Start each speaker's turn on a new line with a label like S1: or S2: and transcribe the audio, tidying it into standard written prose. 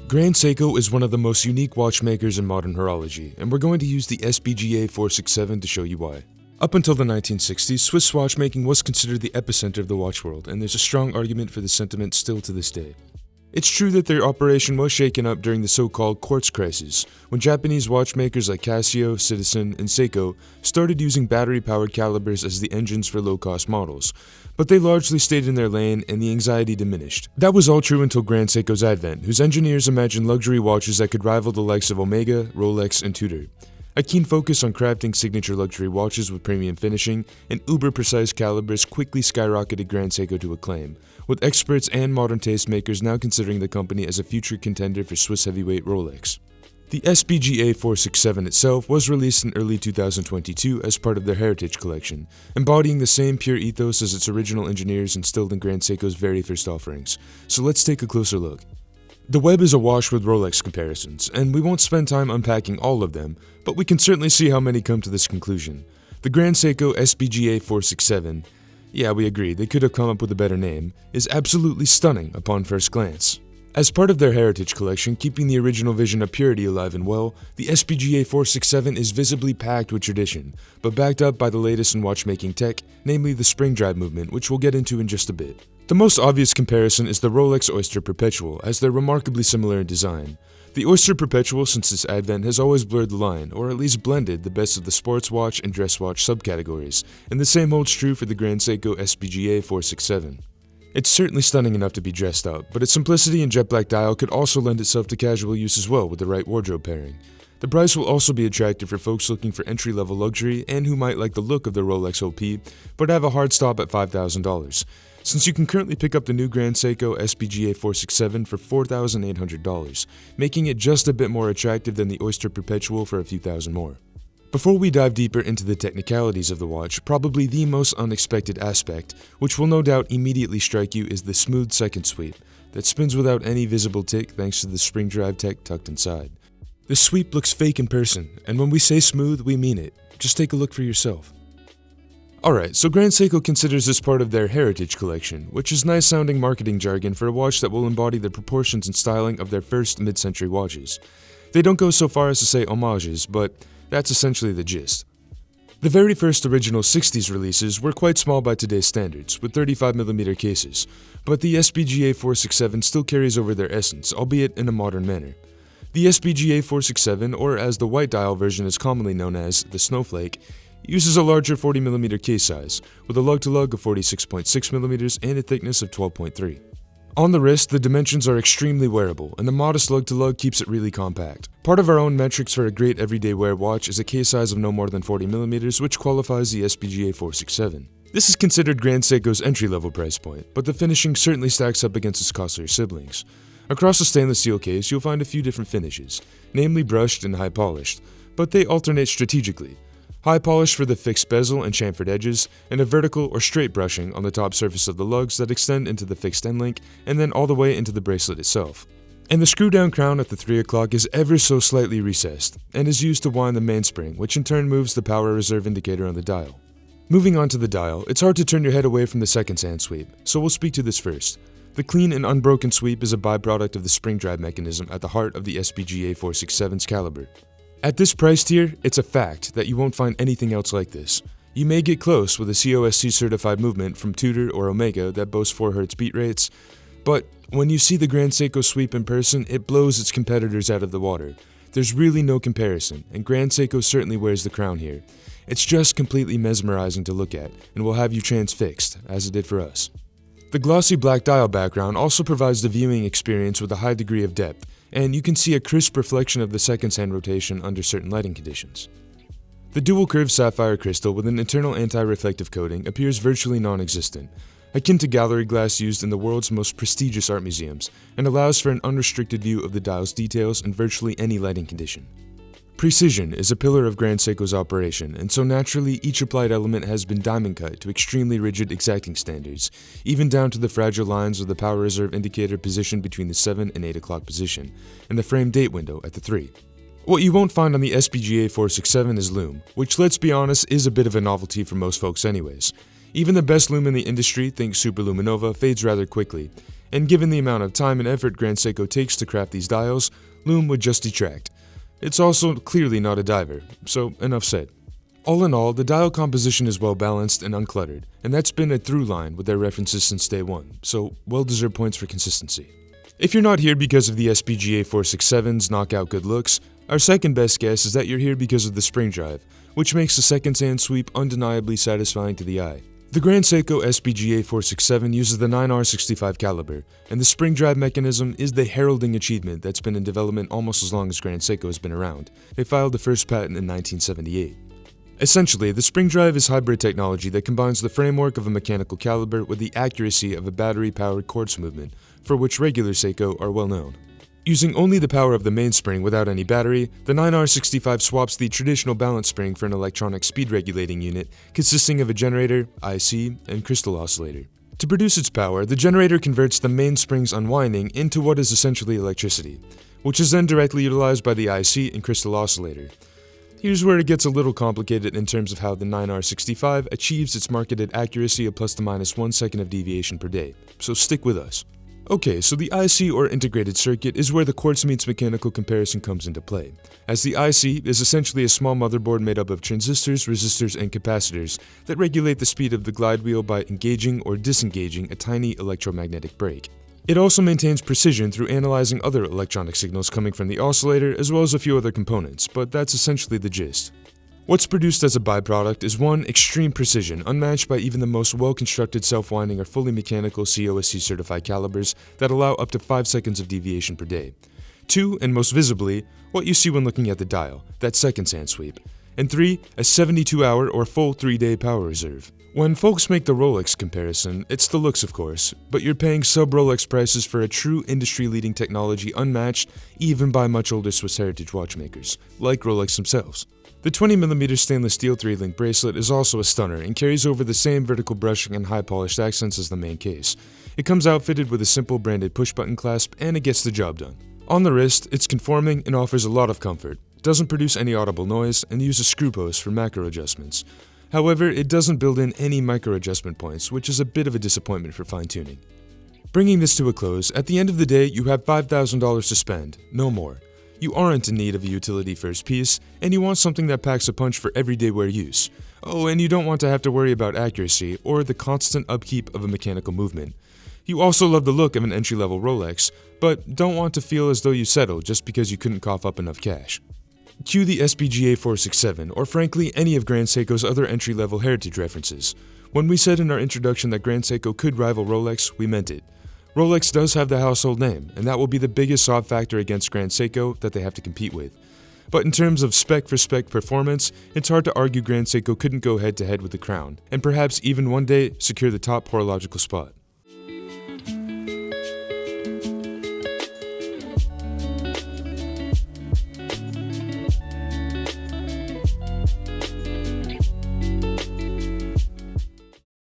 S1: Grand Seiko is one of the most unique watchmakers in modern horology, and we're going to use the SBGA467 to show you why. Up until the 1960s, Swiss watchmaking was considered the epicenter of the watch world, and there's a strong argument for the sentiment still to this day. It's true that their operation was shaken up during the so-called quartz crisis, when Japanese watchmakers like Casio, Citizen, and Seiko started using battery-powered calibers as the engines for low-cost models, but they largely stayed in their lane and the anxiety diminished. That was all true until Grand Seiko's advent, whose engineers imagined luxury watches that could rival the likes of Omega, Rolex, and Tudor. A keen focus on crafting signature luxury watches with premium finishing and uber-precise calibers quickly skyrocketed Grand Seiko to acclaim, with experts and modern tastemakers now considering the company as a future contender for Swiss heavyweight Rolex. The SBGA467 itself was released in early 2022 as part of their Heritage Collection, embodying the same pure ethos as its original engineers instilled in Grand Seiko's very first offerings. So let's take a closer look. The web is awash with Rolex comparisons, and we won't spend time unpacking all of them, but we can certainly see how many come to this conclusion. The Grand Seiko SBGA467, yeah, we agree, they could have come up with a better name, is absolutely stunning upon first glance. As part of their Heritage Collection, keeping the original vision of purity alive and well, the SBGA467 is visibly packed with tradition, but backed up by the latest in watchmaking tech, namely the spring drive movement, which we'll get into in just a bit. The most obvious comparison is the Rolex Oyster Perpetual, as they're remarkably similar in design. The Oyster Perpetual, since its advent, has always blurred the line, or at least blended the best of the sports watch and dress watch subcategories, and the same holds true for the Grand Seiko SBGA467. It's certainly stunning enough to be dressed up, but its simplicity and jet black dial could also lend itself to casual use as well with the right wardrobe pairing. The price will also be attractive for folks looking for entry-level luxury and who might like the look of their Rolex OP, but have a hard stop at $5,000. Since you can currently pick up the new Grand Seiko SBGA467 for $4,800, making it just a bit more attractive than the Oyster Perpetual for a few thousand more. Before we dive deeper into the technicalities of the watch, probably the most unexpected aspect, which will no doubt immediately strike you, is the smooth second sweep that spins without any visible tick thanks to the spring drive tech tucked inside. The sweep looks fake in person, and when we say smooth, we mean it. Just take a look for yourself. Alright, so Grand Seiko considers this part of their Heritage Collection, which is nice sounding marketing jargon for a watch that will embody the proportions and styling of their first mid-century watches. They don't go so far as to say homages, but that's essentially the gist. The very first original 60s releases were quite small by today's standards, with 35mm cases, but the SBGA467 still carries over their essence, albeit in a modern manner. The SBGA467, or as the white dial version is commonly known as, the Snowflake, uses a larger 40mm case size, with a lug-to-lug of 46.6mm and a thickness of 12.3. On the wrist, the dimensions are extremely wearable, and the modest lug-to-lug keeps it really compact. Part of our own metrics for a great everyday wear watch is a case size of no more than 40mm, which qualifies the SBGA467. This is considered Grand Seiko's entry-level price point, but the finishing certainly stacks up against its costlier siblings. Across the stainless steel case, you'll find a few different finishes, namely brushed and high polished, but they alternate strategically. High polish for the fixed bezel and chamfered edges, and a vertical or straight brushing on the top surface of the lugs that extend into the fixed end link and then all the way into the bracelet itself. And the screw-down crown at the 3 o'clock is ever so slightly recessed, and is used to wind the mainspring, which in turn moves the power reserve indicator on the dial. Moving on to the dial, it's hard to turn your head away from the second hand sweep, so we'll speak to this first. The clean and unbroken sweep is a byproduct of the spring drive mechanism at the heart of the SBGA467's caliber. At this price tier, it's a fact that you won't find anything else like this. You may get close with a COSC certified movement from Tudor or Omega that boasts 4Hz beat rates, but when you see the Grand Seiko sweep in person, it blows its competitors out of the water. There's really no comparison, and Grand Seiko certainly wears the crown here. It's just completely mesmerizing to look at, and will have you transfixed, as it did for us. The glossy black dial background also provides the viewing experience with a high degree of depth, and you can see a crisp reflection of the second hand rotation under certain lighting conditions. The dual curved sapphire crystal with an internal anti-reflective coating appears virtually non-existent, akin to gallery glass used in the world's most prestigious art museums, and allows for an unrestricted view of the dial's details in virtually any lighting condition. Precision is a pillar of Grand Seiko's operation, and so naturally each applied element has been diamond cut to extremely rigid exacting standards, even down to the fragile lines of the power reserve indicator positioned between the 7 and 8 o'clock position, and the frame date window at the 3. What you won't find on the SBGA467 is lume, which, let's be honest, is a bit of a novelty for most folks anyways. Even the best lume in the industry, think Superluminova, fades rather quickly, and given the amount of time and effort Grand Seiko takes to craft these dials, lume would just detract. It's also clearly not a diver, so enough said. All in all, the dial composition is well balanced and uncluttered, and that's been a through line with their references since day one, so well-deserved points for consistency. If you're not here because of the SBGA467's knockout good looks, our second best guess is that you're here because of the spring drive, which makes the second sand sweep undeniably satisfying to the eye. The Grand Seiko SBGA467 uses the 9R65 caliber, and the spring drive mechanism is the heralding achievement that's been in development almost as long as Grand Seiko has been around. They filed the first patent in 1978. Essentially, the spring drive is hybrid technology that combines the framework of a mechanical caliber with the accuracy of a battery-powered quartz movement, for which regular Seiko are well known. Using only the power of the mainspring without any battery, the 9R65 swaps the traditional balance spring for an electronic speed regulating unit consisting of a generator, IC, and crystal oscillator. To produce its power, the generator converts the mainspring's unwinding into what is essentially electricity, which is then directly utilized by the IC and crystal oscillator. Here's where it gets a little complicated in terms of how the 9R65 achieves its marketed accuracy of ±1 second of deviation per day, so stick with us. Okay, so the IC or integrated circuit is where the quartz meets mechanical comparison comes into play, as the IC is essentially a small motherboard made up of transistors, resistors, and capacitors that regulate the speed of the glide wheel by engaging or disengaging a tiny electromagnetic brake. It also maintains precision through analyzing other electronic signals coming from the oscillator as well as a few other components, but that's essentially the gist. What's produced as a byproduct is 1. Extreme precision, unmatched by even the most well-constructed self-winding or fully mechanical COSC certified calibers that allow up to 5 seconds of deviation per day. 2, and most visibly, what you see when looking at the dial, that second sand sweep. And 3, a 72-hour or full 3-day power reserve. When folks make the Rolex comparison, it's the looks of course, but you're paying sub-Rolex prices for a true industry-leading technology unmatched even by much older Swiss heritage watchmakers, like Rolex themselves. The 20mm stainless steel 3-link bracelet is also a stunner and carries over the same vertical brushing and high polished accents as the main case. It comes outfitted with a simple branded push-button clasp and it gets the job done. On the wrist, it's conforming and offers a lot of comfort, doesn't produce any audible noise, and uses screw posts for macro adjustments. However, it doesn't build in any micro adjustment points, which is a bit of a disappointment for fine-tuning. Bringing this to a close, at the end of the day, you have $5,000 to spend, no more. You aren't in need of a utility first piece, and you want something that packs a punch for everyday wear use. Oh, and you don't want to have to worry about accuracy or the constant upkeep of a mechanical movement. You also love the look of an entry-level Rolex, but don't want to feel as though you settled just because you couldn't cough up enough cash. Cue the SBGA467, or frankly any of Grand Seiko's other entry-level heritage references. When we said in our introduction that Grand Seiko could rival Rolex, we meant it. Rolex does have the household name, and that will be the biggest soft factor against Grand Seiko that they have to compete with. But in terms of spec-for-spec performance, it's hard to argue Grand Seiko couldn't go head-to-head with the crown, and perhaps even one day secure the top horological spot.